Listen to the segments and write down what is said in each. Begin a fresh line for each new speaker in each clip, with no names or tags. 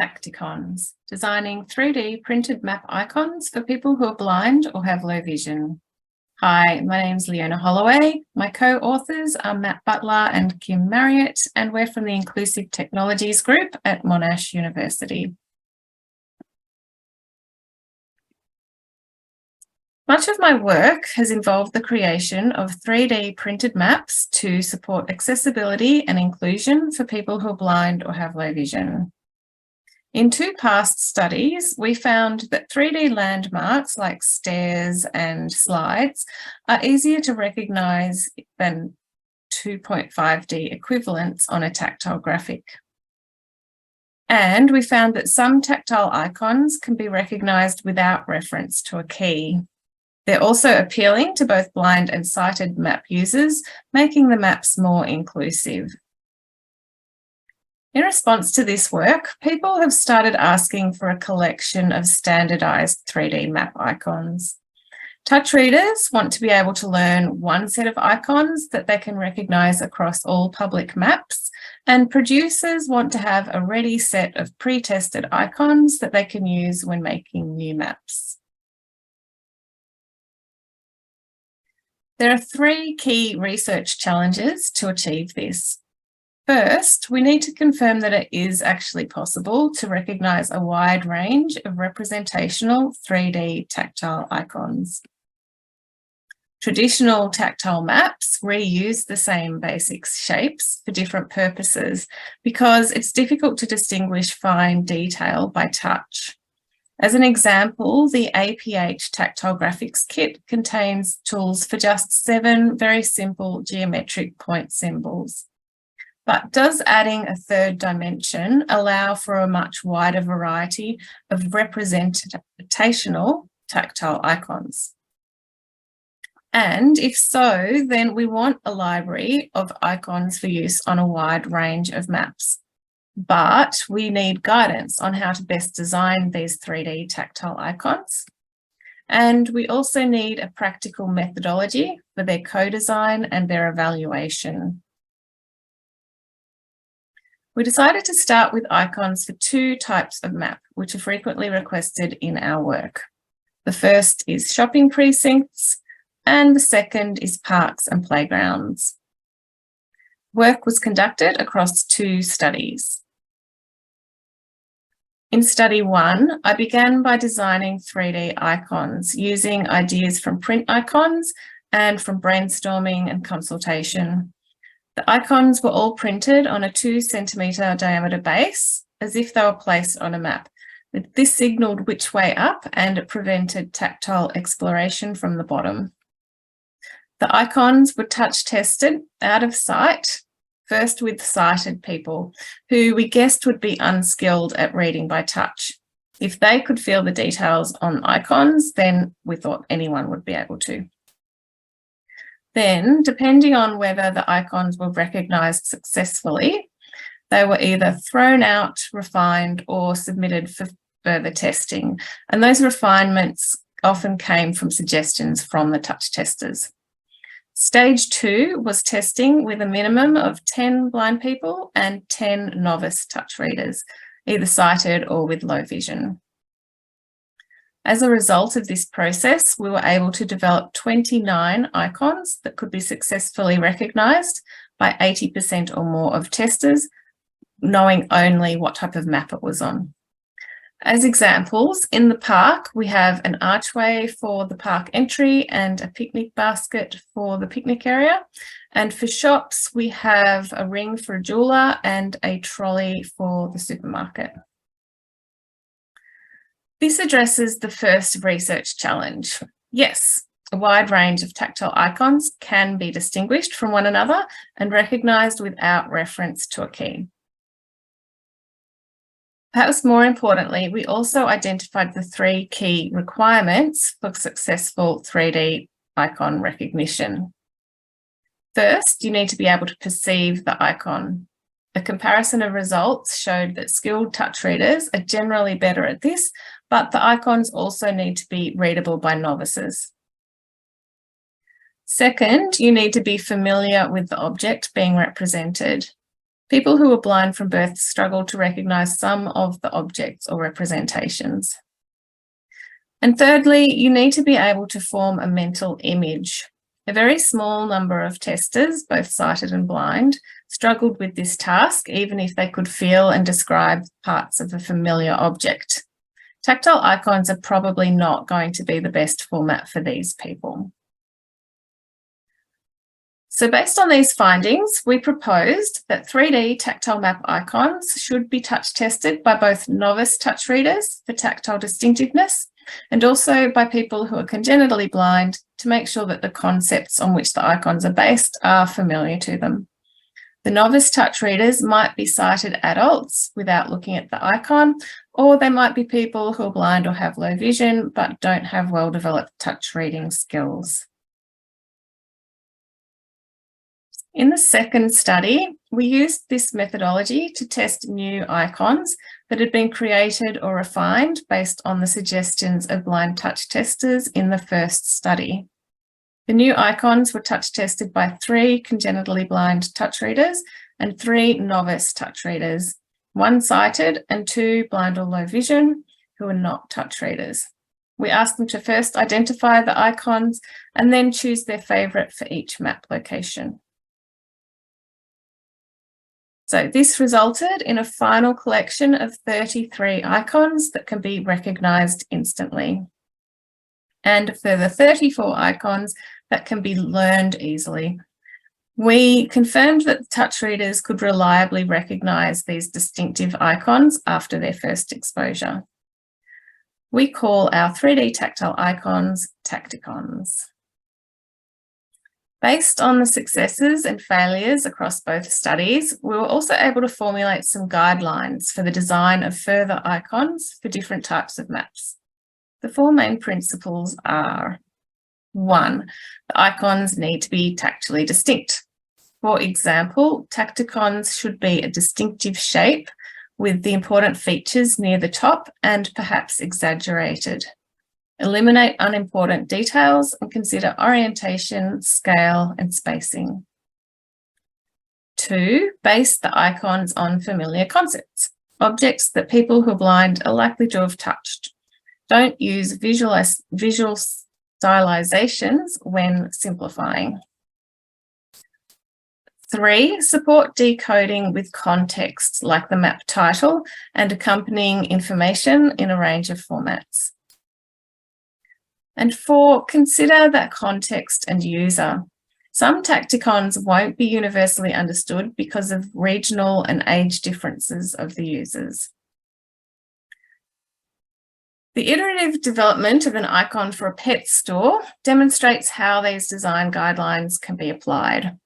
TactIcons, designing 3D printed map icons for people who are blind or have low vision. Hi, my name's Leona Holloway. My co-authors are Matt Butler and Kim Marriott, and we're from the Inclusive Technologies group at Monash University. Much of my work has involved the creation of 3D printed maps to support accessibility and inclusion for people who are blind or have low vision. In two past studies, we found that 3D landmarks like stairs and slides are easier to recognise than 2.5D equivalents on a tactile graphic. And we found that some tactile icons can be recognised without reference to a key. They're also appealing to both blind and sighted map users, making the maps more inclusive. In response to this work, people have started asking for a collection of standardised 3D map icons. Touch readers want to be able to learn one set of icons that they can recognise across all public maps, and producers want to have a ready set of pre-tested icons that they can use when making new maps. There are three key research challenges to achieve this. First, we need to confirm that it is actually possible to recognise a wide range of representational 3D tactile icons. Traditional tactile maps reuse the same basic shapes for different purposes because it's difficult to distinguish fine detail by touch. As an example, the APH Tactile Graphics Kit contains tools for just 7 very simple geometric point symbols. But does adding a third dimension allow for a much wider variety of representational tactile icons? And if so, then we want a library of icons for use on a wide range of maps. But we need guidance on how to best design these 3D tactile icons. And we also need a practical methodology for their co-design and their evaluation. We decided to start with icons for two types of map, which are frequently requested in our work. The first is shopping precincts, and the second is parks and playgrounds. Work was conducted across two studies. In study 1, I began by designing 3D icons using ideas from print icons and from brainstorming and consultation. The icons were all printed on a 2 centimetre diameter base, as if they were placed on a map. This signalled which way up, and it prevented tactile exploration from the bottom. The icons were touch tested out of sight, first with sighted people, who we guessed would be unskilled at reading by touch. If they could feel the details on icons, then we thought anyone would be able to. Then, depending on whether the icons were recognised successfully, they were either thrown out, refined, or submitted for further testing. And those refinements often came from suggestions from the touch testers. Stage 2 was testing with a minimum of 10 blind people and 10 novice touch readers, either sighted or with low vision. As a result of this process, we were able to develop 29 icons that could be successfully recognised by 80% or more of testers, knowing only what type of map it was on. As examples, in the park, we have an archway for the park entry and a picnic basket for the picnic area. And for shops, we have a ring for a jeweller and a trolley for the supermarket. This addresses the first research challenge. Yes, a wide range of tactile icons can be distinguished from one another and recognised without reference to a key. Perhaps more importantly, we also identified the 3 key requirements for successful 3D icon recognition. First, you need to be able to perceive the icon. A comparison of results showed that skilled touch readers are generally better at this, but the icons also need to be readable by novices. Second, you need to be familiar with the object being represented. People who were blind from birth struggled to recognise some of the objects or representations. And thirdly, you need to be able to form a mental image. A very small number of testers, both sighted and blind, struggled with this task, even if they could feel and describe parts of a familiar object. Tactile icons are probably not going to be the best format for these people. So based on these findings, we proposed that 3D tactile map icons should be touch tested by both novice touch readers for tactile distinctiveness and also by people who are congenitally blind to make sure that the concepts on which the icons are based are familiar to them. The novice touch readers might be sighted adults without looking at the icon, or they might be people who are blind or have low vision but don't have well-developed touch reading skills. In the second study, we used this methodology to test new icons that had been created or refined based on the suggestions of blind touch testers in the first study. The new icons were touch tested by 3 congenitally blind touch readers and 3 novice touch readers, 1 sighted and 2 blind or low vision who are not touch readers. We asked them to first identify the icons and then choose their favourite for each map location. So this resulted in a final collection of 33 icons that can be recognised instantly, and a further 34 icons that can be learned easily. We confirmed that the touch readers could reliably recognise these distinctive icons after their first exposure. We call our 3D tactile icons TactIcons. Based on the successes and failures across both studies, we were also able to formulate some guidelines for the design of further icons for different types of maps. The 4 main principles are: 1, the icons need to be tactily distinct. For example, TactIcons should be a distinctive shape with the important features near the top and perhaps exaggerated. Eliminate unimportant details and consider orientation, scale, and spacing. 2, base the icons on familiar concepts, objects that people who are blind are likely to have touched. Don't use visual stylizations when simplifying. 3, support decoding with context like the map title and accompanying information in a range of formats. And 4, consider that context and user. Some TactIcons won't be universally understood because of regional and age differences of the users. The iterative development of an icon for a pet store demonstrates how these design guidelines can be applied.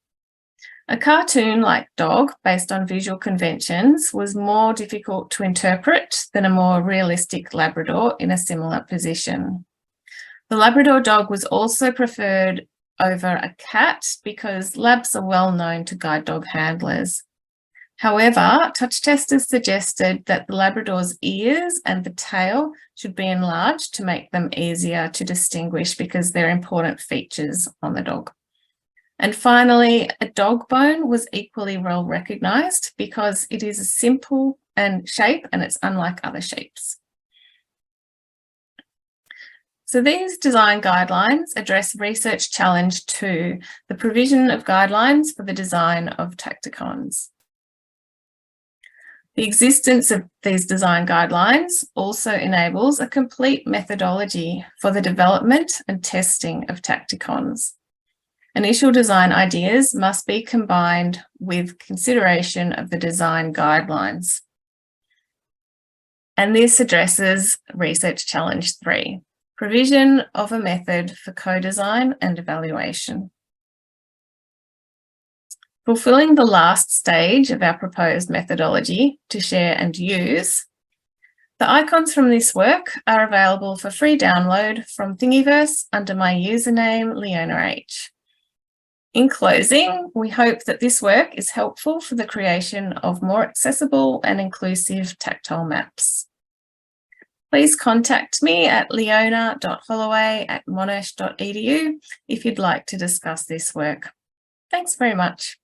A cartoon like dog, based on visual conventions, was more difficult to interpret than a more realistic Labrador in a similar position. The Labrador dog was also preferred over a cat because labs are well known to guide dog handlers. However, touch testers suggested that the Labrador's ears and the tail should be enlarged to make them easier to distinguish because they're important features on the dog. And finally, a dog bone was equally well recognised because it is a simple shape and it's unlike other shapes. So these design guidelines address Research Challenge 2, the provision of guidelines for the design of TactIcons. The existence of these design guidelines also enables a complete methodology for the development and testing of TactIcons. Initial design ideas must be combined with consideration of the design guidelines. And this addresses Research Challenge 3. Provision of a method for co-design and evaluation. Fulfilling the last stage of our proposed methodology to share and use, the icons from this work are available for free download from Thingiverse under my username LeonaH. In closing, we hope that this work is helpful for the creation of more accessible and inclusive tactile maps. Please contact me at leona.holloway@monash.edu if you'd like to discuss this work. Thanks very much.